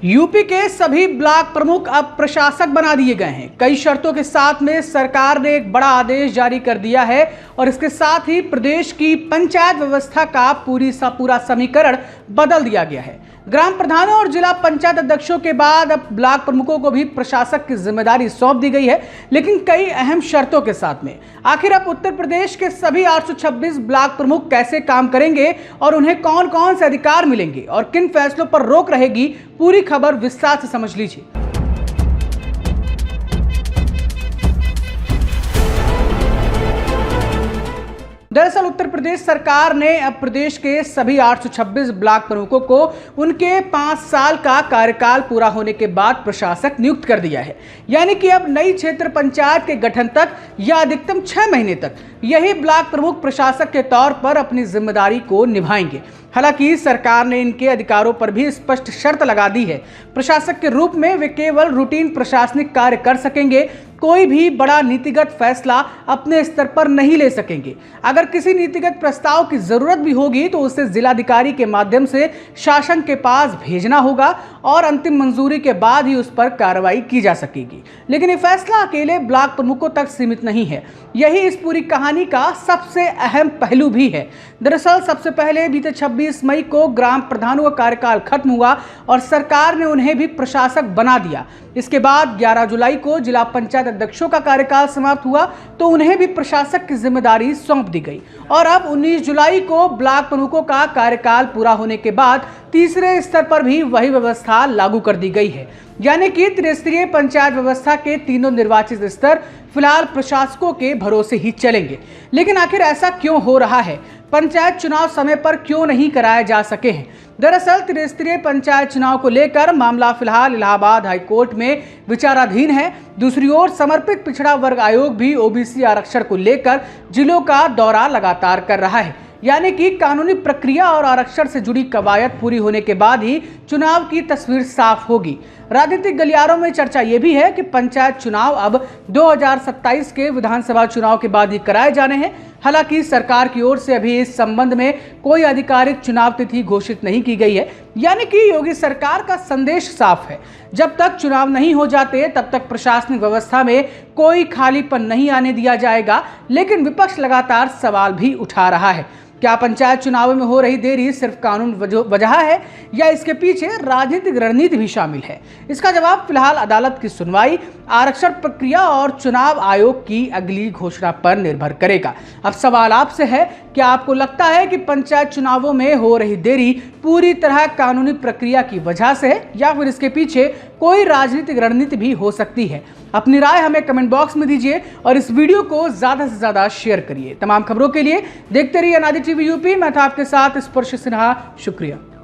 UP के सभी block प्रमुख अब प्रशासक बना दिए गए हैं। कई शर्तों के साथ में सरकार ने एक बड़ा आदेश जारी कर दिया है और इसके साथ ही प्रदेश की पंचायत व्यवस्था का पूरा समीकरण बदल दिया गया है। ग्राम प्रधानों और जिला पंचायत अध्यक्षों के बाद अब ब्लॉक प्रमुखों को भी प्रशासक की जिम्मेदारी सौंप दी गई है, लेकिन कई अहम शर्तों के साथ में। आखिर अब उत्तर प्रदेश के सभी 826 ब्लॉक प्रमुख कैसे काम करेंगे और उन्हें कौन कौन से अधिकार मिलेंगे और किन फैसलों पर रोक रहेगी, पूरी खबर विस्तार से समझ लीजिए। दरअसल उत्तर प्रदेश सरकार ने अब प्रदेश के सभी 826 ब्लॉक प्रमुखों को उनके 5 साल का कार्यकाल पूरा होने के बाद प्रशासक नियुक्त कर दिया है। यानी कि अब नई क्षेत्र पंचायत के गठन तक या अधिकतम 6 महीने तक यही ब्लॉक प्रमुख प्रशासक के तौर पर अपनी जिम्मेदारी को निभाएंगे। हालांकि सरकार ने इनके अधिकारों पर भी स्पष्ट शर्त लगा दी है। प्रशासक के रूप में वे केवल रूटीन प्रशासनिक कार्य कर सकेंगे, कोई भी बड़ा नीतिगत फैसला अपने स्तर पर नहीं ले सकेंगे। अगर किसी नीतिगत प्रस्ताव की जरूरत भी होगी तो उसे जिलाधिकारी के माध्यम से शासन के पास भेजना होगा और अंतिम मंजूरी के बाद ही उस पर कार्रवाई की जा सकेगी। लेकिन ये फैसला अकेले ब्लॉक प्रमुखों तक सीमित नहीं है। यही इस पूरी कहानी का सबसे अहम पहलू भी है। दरअसल सबसे पहले बीते 26 मई को ग्राम प्रधानों का कार्यकाल खत्म हुआ और सरकार ने उन्हें भी प्रशासक बना दिया। इसके बाद 11 जुलाई को जिला पंचायत अध्यक्षों का कार्यकाल समाप्त हुआ तो उन्हें भी प्रशासक की जिम्मेदारी सौंप दी गई और अब 19 जुलाई को ब्लॉक प्रमुखों का कार्यकाल पूरा होने के बाद तीसरे स्तर पर भी वही व्यवस्था लागू कर दी गई है। यानी कि त्रिस्तरीय पंचायत व्यवस्था के तीनों निर्वाचित स्तर फिलहाल प्रशासकों के भरोसे ही चलेंगे। लेकिन आखिर ऐसा क्यों हो रहा है? पंचायत चुनाव समय पर क्यों नहीं कराए जा सके हैं? दरअसल त्रिस्तरीय पंचायत चुनाव को लेकर मामला फिलहाल इलाहाबाद हाईकोर्ट में विचाराधीन है। दूसरी ओर समर्पित पिछड़ा वर्ग आयोग भी ओबीसी आरक्षण को लेकर जिलों का दौरा लगातार कर रहा है। यानी कि कानूनी प्रक्रिया और आरक्षण से जुड़ी कवायद पूरी होने के बाद ही चुनाव की तस्वीर साफ होगी। राजनीतिक गलियारों में चर्चा यह भी है कि पंचायत चुनाव अब 2027 के विधानसभा चुनाव के बाद ही कराए जाने हैं। हालांकि सरकार की ओर से अभी इस संबंध में कोई आधिकारिक चुनाव तिथि घोषित नहीं की गई है। यानी कि योगी सरकार का संदेश साफ है, जब तक चुनाव नहीं हो जाते तब तक प्रशासनिक व्यवस्था में कोई खालीपन नहीं आने दिया जाएगा। लेकिन विपक्ष लगातार सवाल भी उठा रहा है। क्या पंचायत चुनावों में हो रही देरी सिर्फ कानून वजह है या इसके पीछे राजनीतिक रणनीति भी शामिल है? इसका जवाब फिलहाल अदालत की सुनवाई, आरक्षण प्रक्रिया और चुनाव आयोग की अगली घोषणा पर निर्भर करेगा। अब सवाल आपसे है, क्या आपको लगता है कि पंचायत चुनावों में हो रही देरी पूरी तरह कानूनी प्रक्रिया की वजह से है या फिर इसके पीछे कोई राजनीतिक रणनीति भी हो सकती है? अपनी राय हमें कमेंट बॉक्स में दीजिए और इस वीडियो को ज्यादा से ज्यादा शेयर करिए। तमाम खबरों के लिए देखते रहिए अनादि टीवी यूपी। मैं था आपके साथ स्पर्श सिन्हा। शुक्रिया।